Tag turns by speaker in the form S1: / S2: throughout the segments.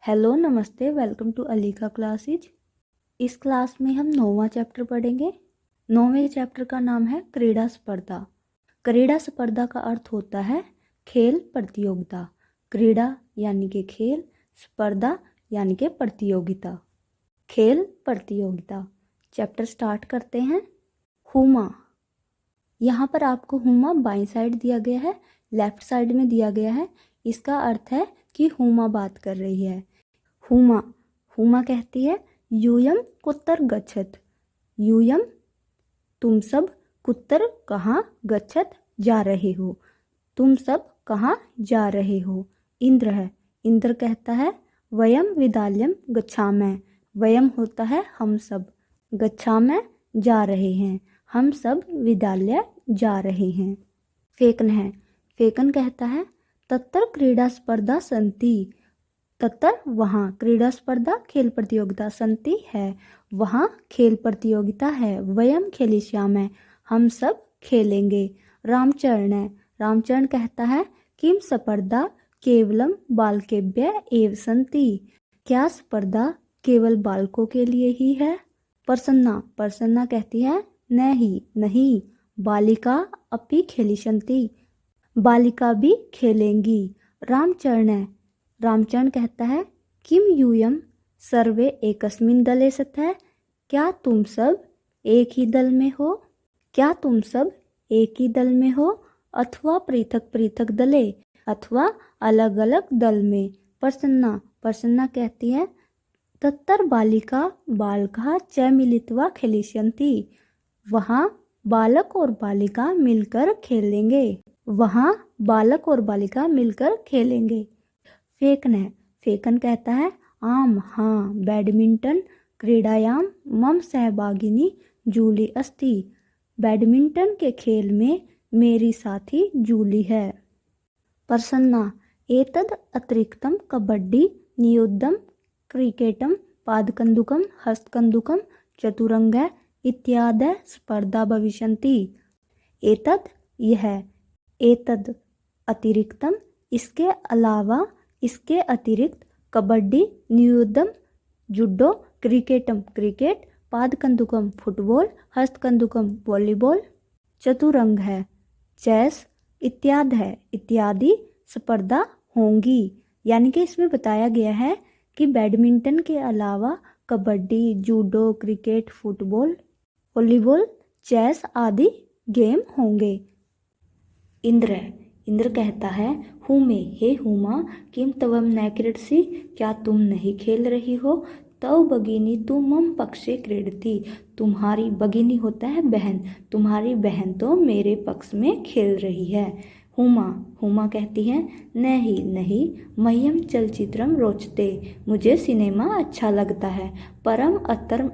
S1: Hello नमस्ते, welcome to अलीका classes. इस class में हम 9वां चैप्टर पढ़ेंगे। 9वें चैप्टर का नाम है क्रीड़ा स्पर्धा। क्रीड़ा स्पर्धा का अर्थ होता है खेल प्रतियोगिता। क्रीड़ा यानी कि खेल, स्पर्धा यानी कि प्रतियोगिता। खेल प्रतियोगिता। चैप्टर स्टार्ट करते हैं। हुमा। यहाँ पर आपको हुमा बाईं साइड दिया गया है, लेफ्ट साइड में दिया गया है। इसका अर्थ है कि हुमा बात कर रही है। हुमा हुमा कहती है यूयम कुत्तर गच्छत। यूयम तुम सब, कुत्तर कहाँ, गच्छत जा रहे हो। तुम सब कहाँ जा रहे हो। इंद्र है। इंद्र कहता है वयम विद्यालयम गच्छामः। वयम होता है हम सब, गच्छामः जा रहे हैं। हम सब विद्यालय जा रहे हैं। फेकन है। फेकन कहता है तत्र क्रीड़ा स्पर्धा सन्ति। तत्र वहाँ, क्रीड़ा स्पर्धा खेल प्रतियोगिता, सन्ति है वहाँ, खेल प्रतियोगिता है। वयम खेलिष्यामः हम सब खेलेंगे। रामचरण है। रामचरण कहता है किम स्पर्धा केवलम बालकेभ्यः एव सन्ति। क्या स्पर्धा केवल बालकों के लिए ही है। प्रसन्ना। प्रसन्ना कहती है नहीं नहीं, बालिका अपि खेलिष्यन्ति। बालिका भी खेलेंगी। रामचरण है। रामचरण कहता है किम यूयम सर्वे एकस्मिन् दले स्तः। क्या तुम सब एक ही दल में हो। क्या तुम सब एक ही दल में हो, अथवा पृथक पृथक दले, अथवा अलग अलग दल में। प्रसन्ना। प्रसन्ना कहती है तत्र बालिका बालकः च मिलित्वा खेलिष्यन्ति। वहाँ बालक और बालिका मिलकर खेलेंगे। वहाँ बालक और बालिका मिलकर खेलेंगे। फेकन है। फेकन कहता है आम हाँ, बैडमिंटन क्रीडायां मम सहभागिनी जूली अस्ति। बैडमिंटन के खेल में मेरी साथी जूली है। प्रसन्ना। एतद् अतिरिक्तं कबड्डी नियुद्धं क्रिकेटं पादकन्दुकं हस्तकन्दुकं चतुरंग इत्यादि स्पर्धा भविष्यन्ति। एतद् यह, एतद् अतिरिक्तम इसके अलावा, इसके अतिरिक्त, कबड्डी नियुद्धम जुडो, क्रिकेटम क्रिकेट, पादकन्दुकम फुटबॉल, हस्तकन्दुकम वॉलीबॉल, चतुरंग है चेस, इत्यादि है इत्यादि स्पर्धा होंगी। यानी कि इसमें बताया गया है कि बैडमिंटन के अलावा kabaddi, judo, cricket, football, volleyball, chess आदि गेम होंगे। इंद्र है। इंद्र कहता है हुमे हे हुमा किम तवम न क्रीडसि। क्या तुम नहीं खेल रही हो। तव भगिनी तु मम पक्षे क्रीडति। तुम्हारी भगिनी होता है बहन, तुम्हारी बहन तो मेरे पक्ष में खेल रही है। हुमा। हुमा कहती है नहीं नहीं, मह्यम चलचित्रम रोचते। मुझे सिनेमा अच्छा लगता है। परम अत्र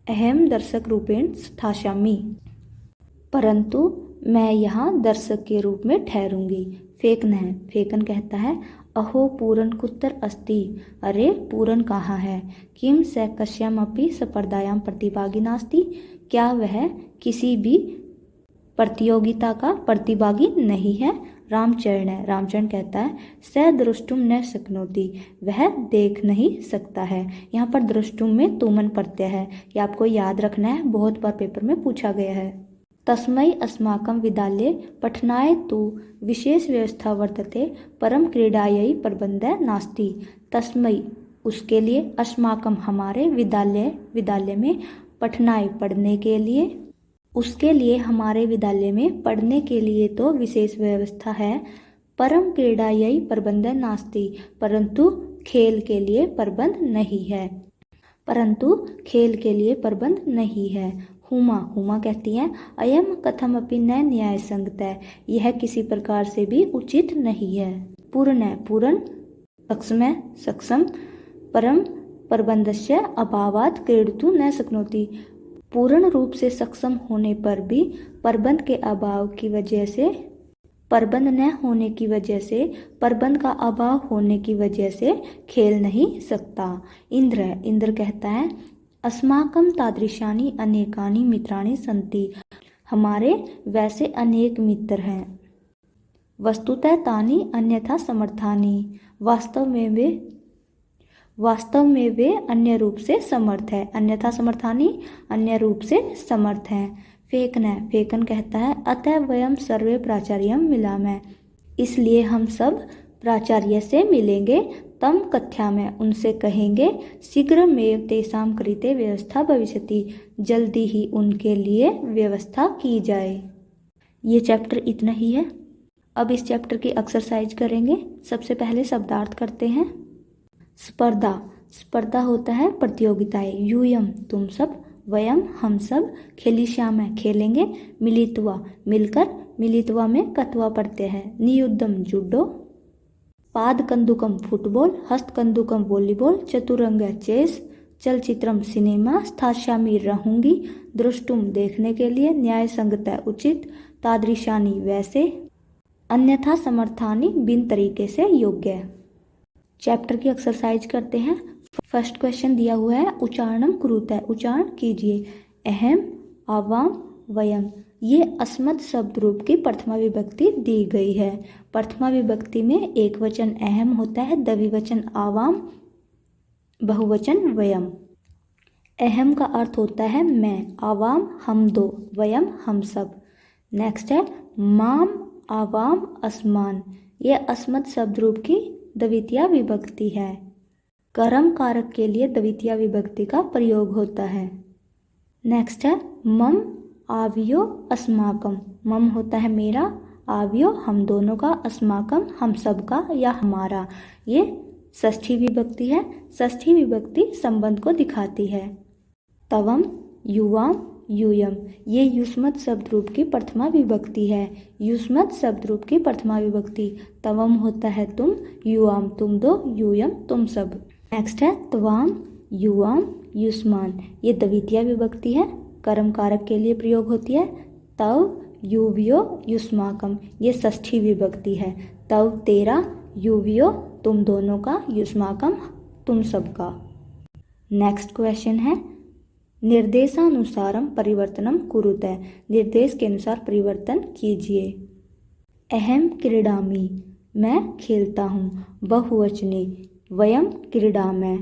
S1: अहम दर्शक रूपेण स्थास्यामि। परंतु मैं यहाँ दर्शक के रूप में ठहरूंगी। फेकन है। फेकन कहता है अहो पूरन कुत्र अस्ति। अरे पूरन कहाँ है। किम स कस्यामपि स्पर्धायां प्रतिभागी नास्ति। क्या वह किसी भी प्रतियोगिता का प्रतिभागी नहीं है। रामचरण है। रामचरण कहता है स द्रष्टुम न शक्नोति। वह देख नहीं सकता है। यहाँ पर द्रष्टुम में तुमन प्रत्यय है, ये आपको याद रखना है, बहुत बार पेपर में पूछा गया है। तस्मै अस्माकं विद्यालये पठनाय तु विशेष व्यवस्था वर्तते, परम क्रीडायै प्रबन्धः नास्ति। तस्मै उसके लिए, अस्माकं हमारे, विद्यालय में, पठनाय पढ़ने के लिए, उसके लिए हमारे विद्यालय में पढ़ने के लिए तो विशेष व्यवस्था है। परम क्रीडायै प्रबन्धः नास्ति। परंतु खेल के लिए प्रबंध नहीं है। परंतु खेल के लिए प्रबंध नहीं है। हुमा। हुमा कहती है अयम कथमपि न न्याय संगतः। यह किसी प्रकार से भी उचित नहीं है। पूर्ण है। पूर्ण सक्षम, सक्षम, परम प्रबंधस्य अभावात् क्रीडितुं न शक्नोति। पूर्ण रूप से सक्षम होने पर भी प्रबंध के अभाव की वजह से, प्रबंध न होने की वजह से, प्रबंध का अभाव होने की वजह से खेल नहीं सकता। इंद्र है। इंद्र कहता है अस्माकं तादृशानि अनेकानि मित्राणि सन्ति। हमारे वैसे अनेक मित्र हैं। वस्तुतः तानि अन्यथा समर्थानि। वास्तव में वे वास्तव में वे अन्य रूप से समर्थ है, अन्यथा समर्थानी अन्य रूप से समर्थ हैं। फेकन, फेकन कहता है अतः वयम सर्वे प्राचार्यम मिलामः, इसलिए हम सब प्राचार्य से मिलेंगे। तम कथ्यामः, उनसे कहेंगे। शीघ्रमेव तेषां कृते व्यवस्था भविष्यति, जल्दी ही उनके लिए व्यवस्था की जाए। ये चैप्टर इतना ही है। अब इस चैप्टर की एक्सरसाइज करेंगे। सबसे पहले शब्दार्थ करते हैं। स्पर्धा, स्पर्धा होता है प्रतियोगिताएं। यूयम, तुम सब। वयम, हम सब। खेलिष्यामः, खेलेंगे। मिलित्वा, मिलकर। मिलित्वा में कत्वा पढ़ते हैं। नियुद्धम, जूडो। पादकंदुकम, फुटबॉल। हस्तकंदुकम, वॉलीबॉल। चतुरंग, चेस। चलचित्रम, सिनेमा। स्थास्यामि, रहूंगी। दृष्टुम, देखने के लिए। न्यायसंगतः, उचित। तादृशानि, वैसे। अन्यथा समर्थानि, बिन तरीके से योग्य। चैप्टर की एक्सरसाइज करते हैं। फर्स्ट क्वेश्चन दिया हुआ है उच्चारणम कुरुतः, उच्चारण कीजिए। अहम, आवाम, वयम। ये अस्मत् शब्द रूप की प्रथमा विभक्ति दी गई है। प्रथमा विभक्ति में एक वचन अहम होता है, द्विवचन आवाम, बहुवचन वयम। अहम का अर्थ होता है मैं, आवाम हम दो, वयम हम सब। नेक्स्ट है माम, आवाम, असमान। ये अस्मत् शब्द रूप की द्वितीया विभक्ति है। कर्म कारक के लिए द्वितीया विभक्ति का प्रयोग होता है। नेक्स्ट है मम, आव्यो, अस्माकम। मम होता है मेरा, आव्यो हम दोनों का, अस्माकम हम सब का या हमारा। ये षष्ठी विभक्ति है। षष्ठी विभक्ति संबंध को दिखाती है। तवम, युवाम, यूयम। ये युष्मत् शब्द रूप की प्रथमा विभक्ति है। युष्मत् शब्द रूप की प्रथमा विभक्ति। तवम होता है तुम, युवाम तुम दो, यूयम तुम सब। नेक्स्ट है त्वाम, युवाम, युष्मान। ये द्वितीया विभक्ति है, कर्म कारक के लिए प्रयोग होती है। तव, युव्यो, युष्माकम। ये षष्ठी विभक्ति है। तव तेरा, युव्यो तुम दोनों का, युष्माकम तुम सबका। नेक्स्ट क्वेश्चन है निर्देशानुसारम परिवर्तनम कुरुतः, निर्देश के अनुसार परिवर्तन कीजिए। अहम क्रीडामि, मैं खेलता हूँ। बहुवचने, वयम क्रीडामः,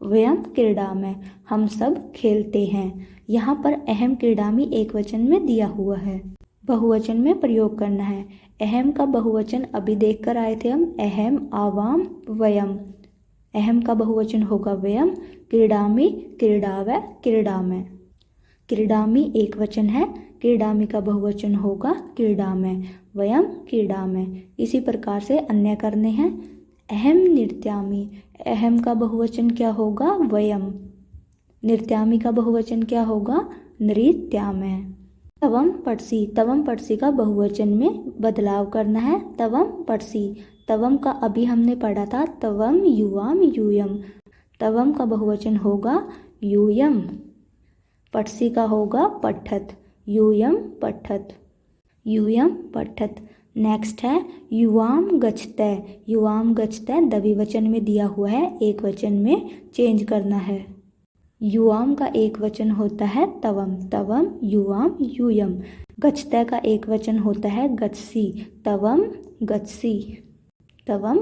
S1: वयम क्रीडामः, हम सब खेलते हैं। यहाँ पर अहम क्रीडामि एक वचन में दिया हुआ है, बहुवचन में प्रयोग करना है। अहम का बहुवचन अभी देख कर आए थे हम, अहम, आवाम, वयम। अहम का बहुवचन होगा वयम। क्रीडामि, क्रीडावः, क्रीडामः। क्रीडामि एक वचन है, क्रीडामि का बहुवचन होगा क्रीडामः। वयम क्रीडामः। इसी प्रकार से अन्य करने हैं। अहम नृत्यामि, अहम का बहुवचन क्या होगा, वयम। नृत्यामि का बहुवचन क्या होगा, नृत्यामः। तवम पड़सी, तवम पड़सी का बहुवचन में बदलाव करना है। तवम पड़सी, तवम का अभी हमने पढ़ा था तवम, युवाम, यूयम। तवम का बहुवचन होगा यूयम। पड़सी का होगा पठत, यूयम पठत, यूयम पठत। नेक्स्ट है युवाम गच्छतः, युवाम गच्छतः द्विवचन में दिया हुआ है, एक वचन में चेंज करना है। युवाम का एक वचन होता है तवम, तवम, युवाम, यूयम। गच्छतः का एक वचन होता है गच्छसी, तवम गच्छसी, तवम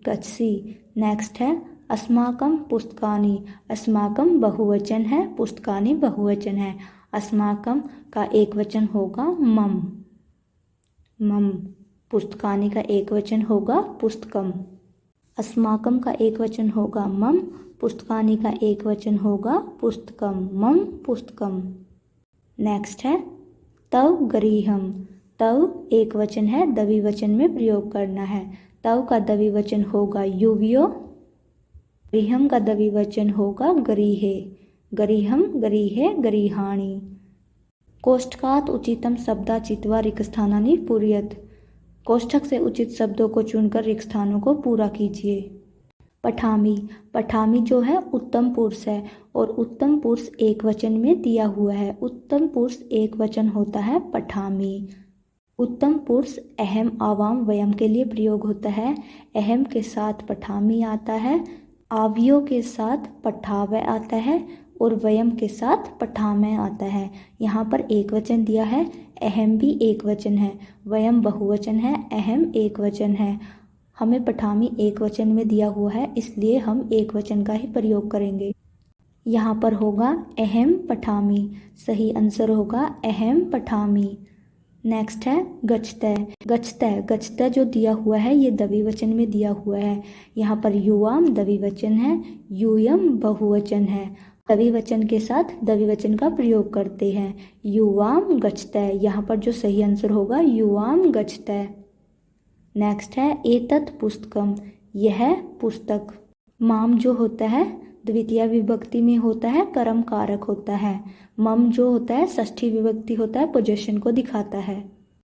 S1: गच्छसी। नेक्स्ट है अस्माकम पुस्तकानि, अस्माकम बहुवचन है, पुस्तकानि बहुवचन है। अस्माकम का एक वचन होगा मम, मम। पुस्तकानि का एक वचन होगा पुस्तकम। अस्माकम का एक वचन होगा मम, पुस्तकानि का एक वचन होगा पुस्तकम, मम पुस्तकम। नेक्स्ट है तव गरीहम, तव एक वचन है, द्विवचन में प्रयोग करना है। तव का द्विवचन होगा युव्यो, गरीहम का द्विवचन होगा गरीहे, गरीहम, गरीहे, गरीहाणि। कोष्ठकात् उचितम शब्दा चित्वा रिक्तस्थानानि पूरयत, कोष्ठक से उचित शब्दों को चुनकर रिक्त स्थानों को पूरा कीजिए। पठामी, पठामी जो है उत्तम पुरुष है और उत्तम पुरुष एक वचन में दिया हुआ है। उत्तम पुरुष एक वचन होता है पठामी। उत्तम पुरुष अहम, आवाम, वयम के लिए प्रयोग होता है। अहम के साथ पठामी आता है, आव्यो के साथ पठावय आता है और वयम के साथ पठामय आता है। यहाँ पर एक वचन दिया है, अहम भी एक वचन है, वयम बहुवचन है, अहम एक वचन है। हमें पठामी एक वचन में दिया हुआ है, इसलिए हम एक वचन का ही प्रयोग करेंगे। यहाँ पर होगा अहम पठामी, सही आंसर होगा अहम पठामी। नेक्स्ट है गच्छतय। गच्छतय, गच्छतय जो दिया हुआ है ये द्विवचन में दिया हुआ है। यहाँ पर युवाम द्विवचन है, यूयम बहुवचन है। द्विवचन के साथ द्विवचन का प्रयोग करते हैं। युवाम गच्छतय, यहाँ पर जो सही आंसर होगा युवाम गच्छतय। नेक्स्ट है एतत् पुस्तकम, यह पुस्तक। माम जो होता है द्वितीय विभक्ति में होता है, कर्म कारक होता है। मम जो होता है षष्ठी विभक्ति होता है, पोजेशन को दिखाता है।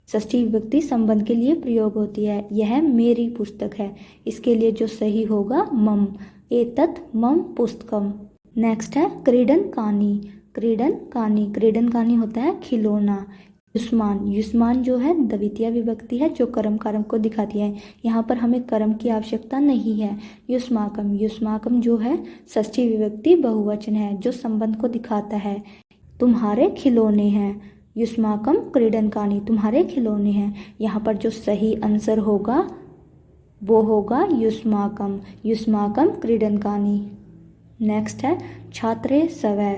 S1: षष्ठी विभक्ति संबंध के लिए प्रयोग होती है। यह मेरी पुस्तक है, इसके लिए जो सही होगा मम, एतत् मम पुस्तकम। नेक्स्ट है क्रीडन कानी। क्रीडन कानी, क्रीडन कानी होता है खिलौना। युष्मान, युष्मान जो है द्वितीय विभक्ति है जो कर्म कारक को दिखाती है। यहाँ पर हमें कर्म की आवश्यकता नहीं है। युष्माकम, युष्माकम जो है षष्ठी विभक्ति बहुवचन है जो संबंध को दिखाता है। तुम्हारे खिलौने हैं, युष्माकम क्रीडनकानी, तुम्हारे खिलौने हैं। यहाँ पर जो सही आंसर होगा वो होगा युष्माकम, युष्माकम क्रीडनकानी। नेक्स्ट है छात्रे सवै।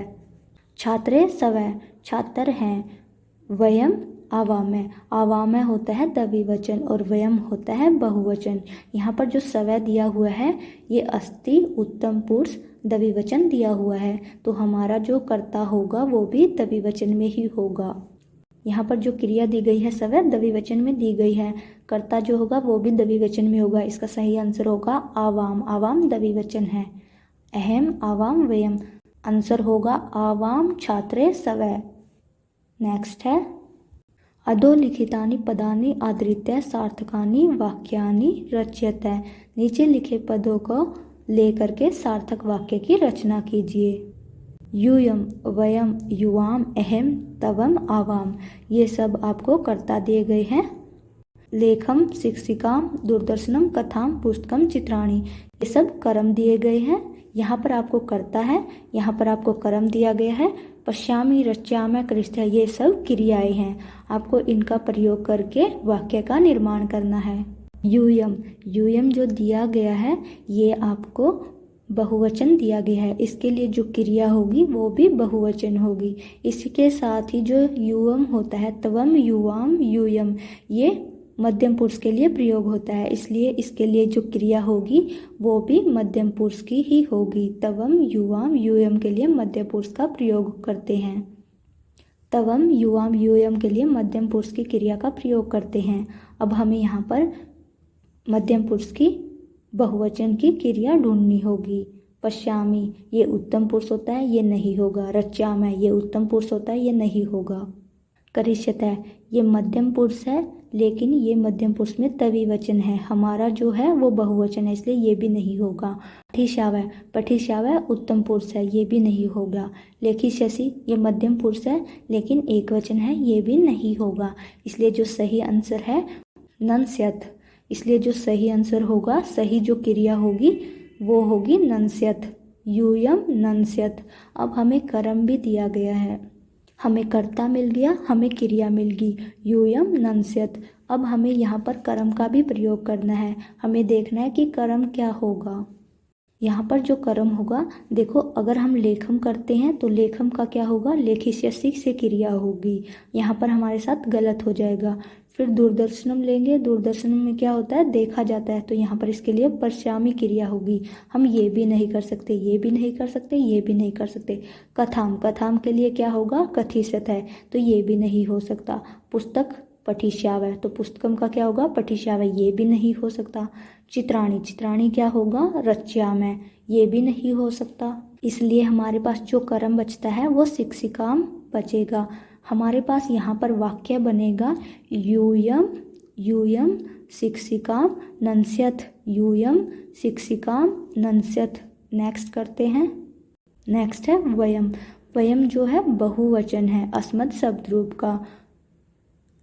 S1: छात्रे सवै, छात्र हैं। वयम आवामय, आवामय होता है द्विवचन और वयम होता है बहुवचन। यहाँ पर जो सवै दिया हुआ है ये अस्ति उत्तम पुरुष द्विवचन दिया हुआ है, तो हमारा जो कर्ता होगा वो भी द्विवचन में ही होगा। यहाँ पर जो क्रिया दी गई है सवै द्विवचन में दी गई है, कर्ता जो होगा वो भी द्विवचन में होगा। इसका सही आंसर होगा आवाम, आवाम द्विवचन है। अहम आवाम वयम, आंसर होगा आवाम छात्रे सवै। नेक्स्ट है अधोलिखितानि पदानि आधृत्य सार्थकानि वाक्यानि रच्यते। नीचे लिखे पदों को लेकर के सार्थक वाक्य की रचना कीजिए। यूयम, वयम, युवाम, अहम, तवम, आवाम, ये सब आपको कर्ता दिए गए हैं। लेखम, शिक्षिकाम, दूरदर्शनम, कथाम, पुस्तकम, चित्राणी, ये सब कर्म दिए गए हैं। यहाँ पर आपको कर्ता है, यहाँ पर आपको कर्म दिया गया है। पश्यामि, रच्यामि, कृष्य, ये सब क्रियाएं हैं। आपको इनका प्रयोग करके वाक्य का निर्माण करना है। यूयम, यूयम जो दिया गया है ये आपको बहुवचन दिया गया है, इसके लिए जो क्रिया होगी वो भी बहुवचन होगी। इसके साथ ही जो युवम होता है, तवम, युवाम, यूयम, ये मध्यम पुरुष के लिए प्रयोग होता है, इसलिए इसके लिए जो क्रिया होगी वो भी मध्यम पुरुष की ही होगी। तवम, युवाम, यूयम के लिए मध्यम पुरुष का प्रयोग करते हैं। तवम, युवाम, यूयम के लिए मध्यम पुरुष की क्रिया का प्रयोग करते हैं। अब हमें यहाँ पर मध्यम पुरुष की बहुवचन की क्रिया ढूंढनी होगी। पश्यामि, ये उत्तम पुरुष होता है, ये नहीं होगा। रच्यामि, ये उत्तम पुरुष होता है, ये नहीं होगा। करिष्यते, ये मध्यम पुरुष है लेकिन ये मध्यम पुरुष में द्विवचन है, हमारा जो है वो बहुवचन है, इसलिए ये भी नहीं होगा। पठिष्यावै, पठिष्यावै उत्तम पुरुष है, ये भी नहीं होगा। लेखिष्यसि, ये मध्यम पुरुष है लेकिन एक वचन है, ये भी नहीं होगा। इसलिए जो सही आंसर है नंस्यत, इसलिए जो सही आंसर होगा, सही जो क्रिया होगी वो होगी नंस्यत। यूयम नंस्यत। अब हमें कर्म भी दिया गया है, हमें कर्ता मिल गया, हमें क्रिया मिल गई, यूयम नंस्यत। अब हमें यहाँ पर कर्म का भी प्रयोग करना है, हमें देखना है कि कर्म क्या होगा। यहाँ पर जो कर्म होगा, देखो अगर हम लेखम करते हैं तो लेखम का क्या होगा, लेखिष्यसि से क्रिया होगी, यहाँ पर हमारे साथ गलत हो जाएगा। फिर दूरदर्शनम लेंगे, दूरदर्शनम में क्या होता है, देखा जाता है, तो यहाँ पर इसके लिए पश्यामि क्रिया होगी। हम ये भी नहीं कर सकते, ये भी नहीं कर सकते, ये भी नहीं कर सकते। कथाम, कथाम के लिए क्या होगा, कथिष्यत है, तो ये भी नहीं हो सकता। पुस्तक पठिष्यावै, तो पुस्तकम का क्या होगा, पठिष्यावै, ये भी नहीं हो सकता। चित्राणी, चित्राणी क्या होगा, रच्यामि, ये भी नहीं हो सकता। इसलिए हमारे पास जो कर्म बचता है वो शिक्षिकाम बचेगा। हमारे पास यहाँ पर वाक्य बनेगा यूयम, यूयम शिक्षिकाम नंस्यत, यूयम शिक्षिकाम नंस्यत। नेक्स्ट करते हैं। नेक्स्ट है वयम। वयम जो है बहुवचन है, अस्मत् शब्द रूप का।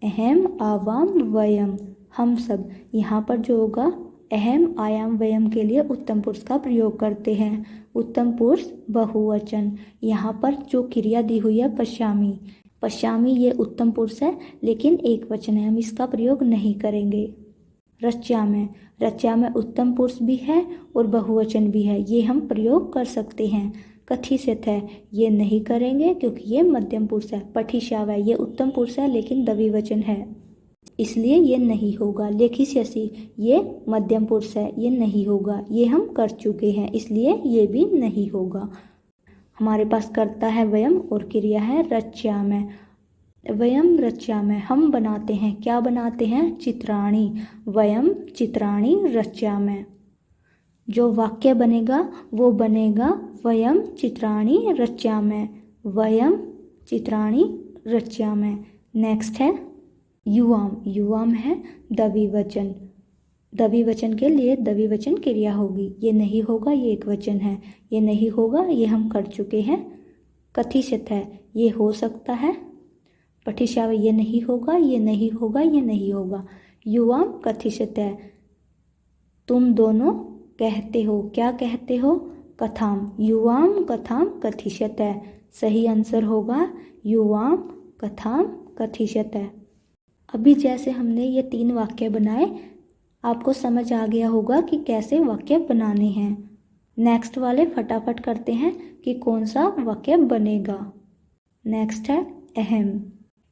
S1: अहम, आवाम, वयम, हम सब। यहाँ पर जो होगा अहम, आयाम, वयम के लिए उत्तम पुरुष का प्रयोग करते हैं। उत्तम पुरुष बहुवचन। यहाँ पर जो क्रिया दी हुई है पश्यामि, पश्यामि ये उत्तम पुरुष है लेकिन एक वचन है, हम इसका प्रयोग नहीं करेंगे। रच्यामय। रच्यामय उत्तम पुरुष भी है और बहुवचन भी है, ये हम प्रयोग कर सकते हैं। कथिष्यत है, ये नहीं करेंगे क्योंकि ये मध्यम पुरुष है। पठिष्यावय, ये उत्तम पुरुष है लेकिन द्विवचन है, इसलिए ये नहीं होगा। लेखिष्यसि, ये मध्यम पुरुष है, ये नहीं होगा, ये हम कर चुके हैं, इसलिए ये भी नहीं होगा। हमारे पास कर्ता है वयम और क्रिया है रच्यामय। वयम रच्यामय, हम बनाते हैं, क्या बनाते हैं? चित्राणि। वयम चित्राणि रच्यामय। जो वाक्य बनेगा वो बनेगा वयम चित्राणि रच्यामय। वयम चित्राणि रच्यामय। नेक्स्ट है युवाम। युवाम है द्विवचन। द्विवचन के लिए द्विवचन क्रिया होगी। ये नहीं होगा, ये एक वचन है। ये नहीं होगा, ये हम कर चुके हैं। कथिष्यत है, ये हो सकता है। पठिष्यावय, ये नहीं होगा, ये नहीं होगा, ये नहीं होगा। युवाम कथिष्यत है, तुम दोनों कहते हो, क्या कहते हो? कथाम। युवाम कथाम कथिष्यत है, सही आंसर होगा युवाम कथाम कथिष्यत है। अभी जैसे हमने ये 3 वाक्य बनाए, आपको समझ आ गया होगा कि कैसे वाक्य बनाने हैं। नेक्स्ट वाले फटाफट करते हैं कि कौन सा वाक्य बनेगा। नेक्स्ट है अहम।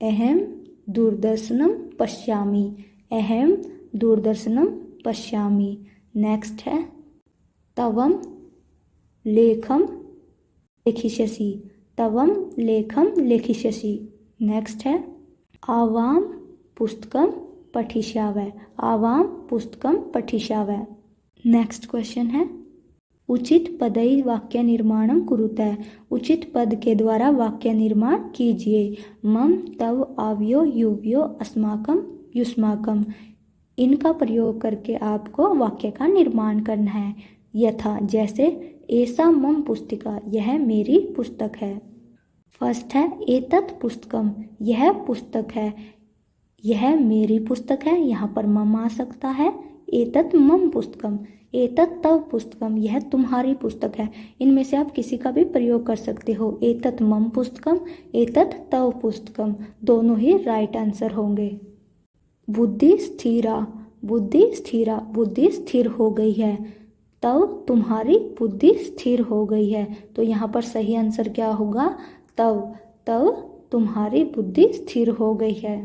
S1: अहम दूरदर्शनम पश्यामि। अहम दूरदर्शनम पश्यामि। नेक्स्ट है तवम लेखम लेखिष्यसि। तवम लेखम लेखिष्यसि। नेक्स्ट है आवाम पुस्तकम पठिष्यावय। आवाम पुस्तकम पठिष्यावय। नेक्स्ट क्वेश्चन है उचित पदई वाक्य निर्माणम कुरुतः। उचित पद के द्वारा वाक्य निर्माण कीजिए। मम तव आव्यो युव्यो अस्माकम युष्माकम। इनका प्रयोग करके आपको वाक्य का निर्माण करना है। यथा, जैसे ऐसा मम पुस्तिका, यह मेरी पुस्तक है। फर्स्ट है एतत् पुस्तकम, यह पुस्तक है। यह मेरी पुस्तक है, यहाँ पर मम आ सकता है। एतत् मम पुस्तकम। एतत् तव पुस्तकम, यह तुम्हारी पुस्तक है। इनमें से आप किसी का भी प्रयोग कर सकते हो। एतत् मम पुस्तकम, एतत् तव पुस्तकम, दोनों ही राइट आंसर होंगे। बुद्धि स्थिरा। बुद्धि स्थिरा, बुद्धि स्थिर हो गई है। तव तुम्हारी बुद्धि स्थिर हो गई है, तो यहाँ पर सही आंसर क्या होगा? तव। तव तुम्हारी बुद्धि स्थिर हो गई है।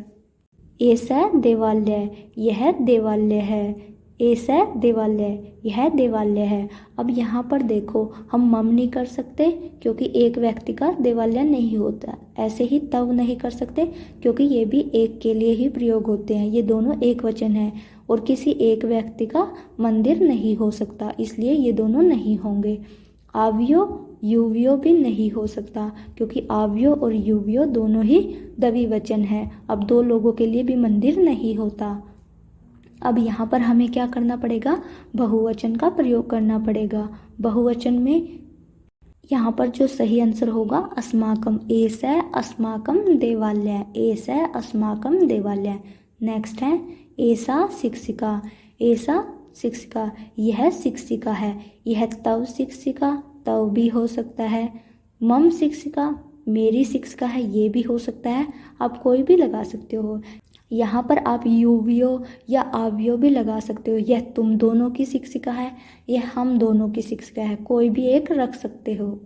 S1: ऐसा देवालय, यह देवालय है। ऐसा देवालय, यह देवालय है। अब यहाँ पर देखो, हम मम नहीं कर सकते क्योंकि एक व्यक्ति का देवालय नहीं होता। ऐसे ही तव नहीं कर सकते क्योंकि ये भी एक के लिए ही प्रयोग होते हैं। ये दोनों एक वचन है और किसी एक व्यक्ति का मंदिर नहीं हो सकता, इसलिए ये दोनों नहीं होंगे। आव्यो युव्यो भी नहीं हो सकता क्योंकि आव्यो और युव्यो दोनों ही द्विवचन है। अब 2 लोगों के लिए भी मंदिर नहीं होता। अब यहाँ पर हमें क्या करना पड़ेगा? बहुवचन का प्रयोग करना पड़ेगा। बहुवचन में यहाँ पर जो सही आंसर होगा अस्माकम। ऐसा अस्माकम देवालय। ऐसा अस्माकम देवालय। नेक्स्ट है ऐसा शिक्षिका। ऐसा शिक्षिका, यह शिक्षिका है। यह तव शिक्षिका, तव भी हो सकता है। मम शिक्षिका, मेरी शिक्षिका है, ये भी हो सकता है। आप कोई भी लगा सकते हो। यहाँ पर आप युव्यो या आव्यो भी लगा सकते हो। यह तुम दोनों की शिक्षिका है, यह हम दोनों की शिक्षिका है, कोई भी एक रख सकते हो।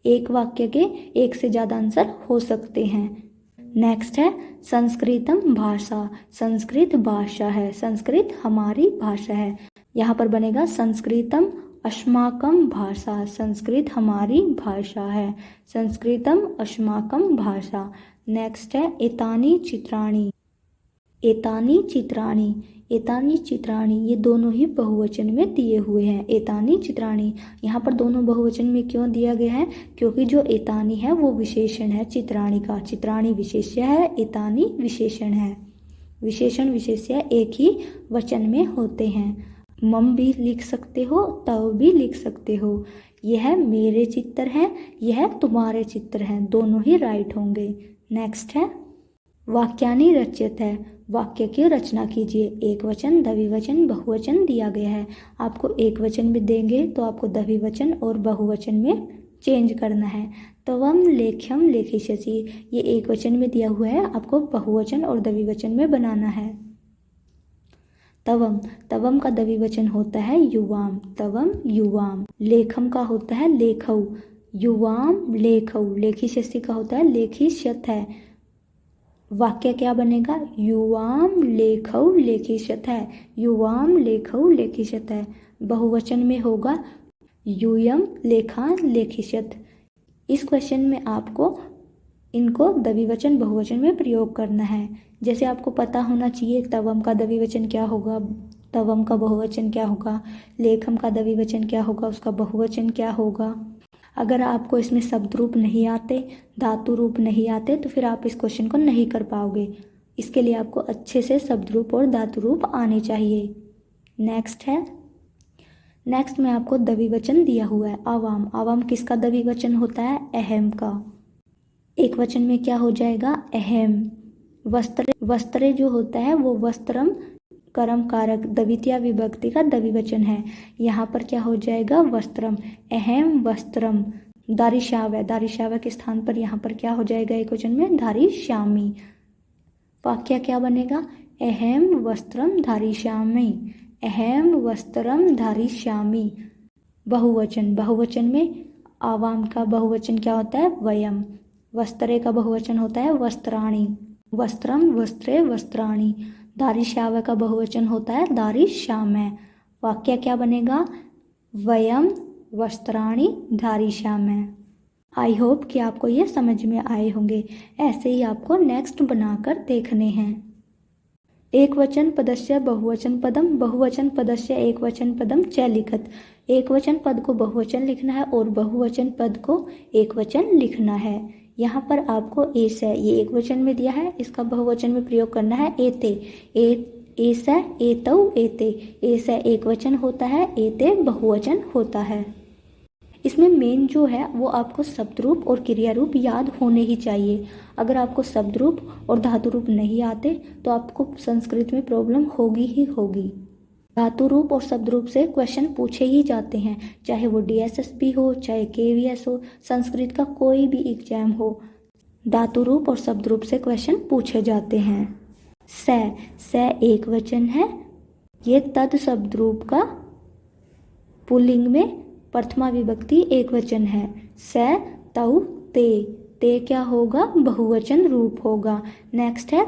S1: एक वाक्य के एक से ज़्यादा आंसर हो सकते हैं। नेक्स्ट है संस्कृतम भाषा। संस्कृत भाषा है, संस्कृत हमारी भाषा है। यहाँ पर बनेगा संस्कृतम अस्माकम भाषा। संस्कृत हमारी भाषा है, संस्कृतम अस्माकम भाषा। नेक्स्ट है एतानी चित्राणि। एतानी चित्राणि। एतानी चित्राणि, ये दोनों ही बहुवचन में दिए हुए हैं। एतानी चित्राणि, यहाँ पर दोनों बहुवचन में क्यों दिया गया है? क्योंकि जो एतानी है वो विशेषण है चित्राणि का। चित्राणि विशेष्य है, एतानी विशेषण है। विशेषण विशेष्य एक ही वचन में होते हैं। मम भी लिख सकते हो, तव भी लिख सकते हो। यह मेरे चित्र हैं, यह तुम्हारे चित्र हैं, दोनों ही राइट होंगे। नेक्स्ट है वाक्यानि रच्यत है। वाक्य की रचना कीजिए। एक वचन, द्विवचन, बहुवचन दिया गया है। आपको एक वचन में देंगे तो आपको द्विवचन और बहुवचन में चेंज करना है। तवम लेख्यम लेखिष्यसि, ये एक वचन में दिया हुआ है, आपको बहुवचन और द्विवचन में बनाना है। तवम, तवम का द्विवचन होता है युवाम, तवम युवाम। लेखम का होता है लेखौ, युवाम लेखौ। लेखी शस्त्री का होता है लेखी शत है। वाक्य क्या बनेगा, युवाम लेखौ लेखी शत है, युवाम लेखौ लेखी शत है। बहुवचन में होगा यूयम लेखान लेखिशत। इस क्वेश्चन में आपको इनको द्विवचन बहुवचन में प्रयोग करना है। जैसे आपको पता होना चाहिए तवम का द्विवचन क्या होगा, तवम का बहुवचन क्या होगा, लेखम का द्विवचन क्या होगा, उसका बहुवचन क्या होगा। अगर आपको इसमें शब्द रूप नहीं आते, धातु रूप नहीं आते, तो फिर आप इस क्वेश्चन को नहीं कर पाओगे। इसके लिए आपको अच्छे से शब्द रूप और धातु रूप आने चाहिए। नेक्स्ट में आपको द्विवचन दिया हुआ है आवाम। आवाम किसका द्विवचन होता है, अहम का। एक वचन में क्या हो जाएगा, अहम। वस्त्र, वस्त्रे जो होता है वो वस्त्रम कर्म कारक द्वितीय विभक्ति का द्विवचन है। यहाँ पर क्या हो जाएगा, वस्त्रम, अहम वस्त्रम। दारिशाव है, दारिशाव के स्थान पर यहाँ पर क्या हो जाएगा एक वचन में, धारिष्यामि। वाक्य क्या बनेगा, अहम वस्त्रम धारिष्यामि, अहम वस्त्रम धारिष्यामि। बहुवचन, बहुवचन में आवाम का बहुवचन क्या होता है, वयम। वस्त्रे का बहुवचन होता है वस्त्राणि, वस्त्रम वस्त्रे वस्त्राणि। दारिश्याव का बहुवचन होता है दारिश्यामः। वाक्य क्या बनेगा, वयम वस्त्राणि धारिष्यामः। आई होप कि आपको ये समझ में आए होंगे। ऐसे ही आपको नेक्स्ट बनाकर देखने हैं। एक वचन पदस्य बहुवचन पदम, बहुवचन पदस्य एक वचन पदम च लिखत। एक वचन पद को बहुवचन लिखना है और बहुवचन पद को एक वचन लिखना है। यहाँ पर आपको एस है, ये एक वचन में दिया है, इसका बहुवचन में प्रयोग करना है एते। एस है, एतौ एते। एस है एक वचन होता है, एते बहुवचन होता है। इसमें मेन जो है वो आपको शब्द रूप और क्रिया रूप याद होने ही चाहिए। अगर आपको शब्द रूप और धातु रूप नहीं आते तो आपको संस्कृत में प्रॉब्लम होगी ही होगी। धातु रूप और शब्द रूप से क्वेश्चन पूछे ही जाते हैं, चाहे वो DSSB हो, चाहे KVS हो, संस्कृत का कोई भी एग्जाम हो, धातु रूप और शब्द रूप से क्वेश्चन पूछे जाते हैं। स एक वचन है, ये तद शब्द रूप का पुल्लिंग में प्रथमा विभक्ति एक वचन है। स तौ ते क्या होगा, बहुवचन रूप होगा। नेक्स्ट है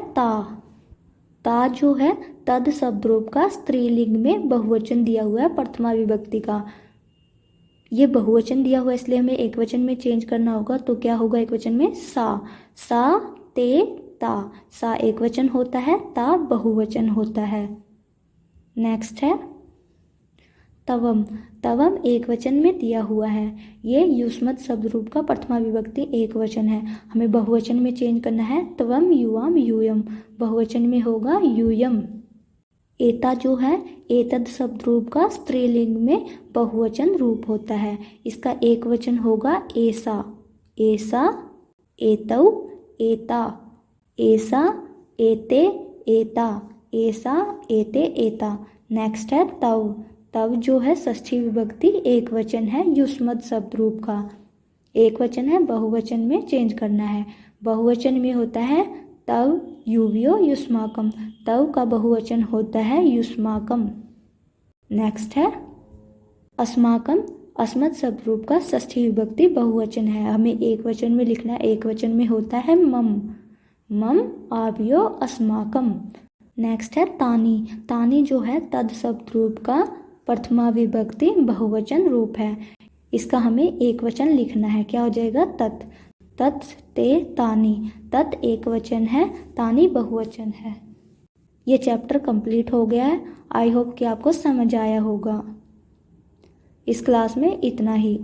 S1: ता जो है तद शब्द रूप का स्त्रीलिंग में बहुवचन दिया हुआ है प्रथमा विभक्ति का। ये बहुवचन दिया हुआ है इसलिए हमें एक वचन में चेंज करना होगा, तो क्या होगा एक वचन में, सा ते ता। सा एक वचन होता है, ता बहुवचन होता है। नेक्स्ट है तवम। तवम एक वचन में दिया हुआ है, ये युष्मत शब्द रूप का प्रथमा विभक्ति एक वचन है। हमें बहुवचन में चेंज करना है, तवम युवाम यूयम, बहुवचन में होगा यूयम। एता जो है एतद शब्द रूप का स्त्रीलिंग में बहुवचन रूप होता है, इसका एक वचन होगा एसा। एसा एतौ एता, एसा एते एता, एसा एते एता। नेक्स्ट है तव। तव जो है षष्ठी विभक्ति एक वचन है युष्मत शब्द रूप का, एक वचन है, बहुवचन में चेंज करना है। बहुवचन में होता है तव युव्यो युष्माकम, तव का बहुवचन होता है युष्माकम। नेक्स्ट है अस्माकम। अस्मत् शब्द रूप का षष्ठी विभक्ति बहुवचन है, हमें एक वचन में लिखना है, एक वचन में होता है मम आव्यो अस्माकम। नेक्स्ट है तानी। तानी जो है तद शब्द रूप का प्रथमा विभक्ति बहुवचन रूप है, इसका हमें एक वचन लिखना है, क्या हो जाएगा, तत् ते तानी। तत् एक वचन है, तानी बहुवचन है। ये चैप्टर कंप्लीट हो गया है। आई होप कि आपको समझ आया होगा। इस क्लास में इतना ही।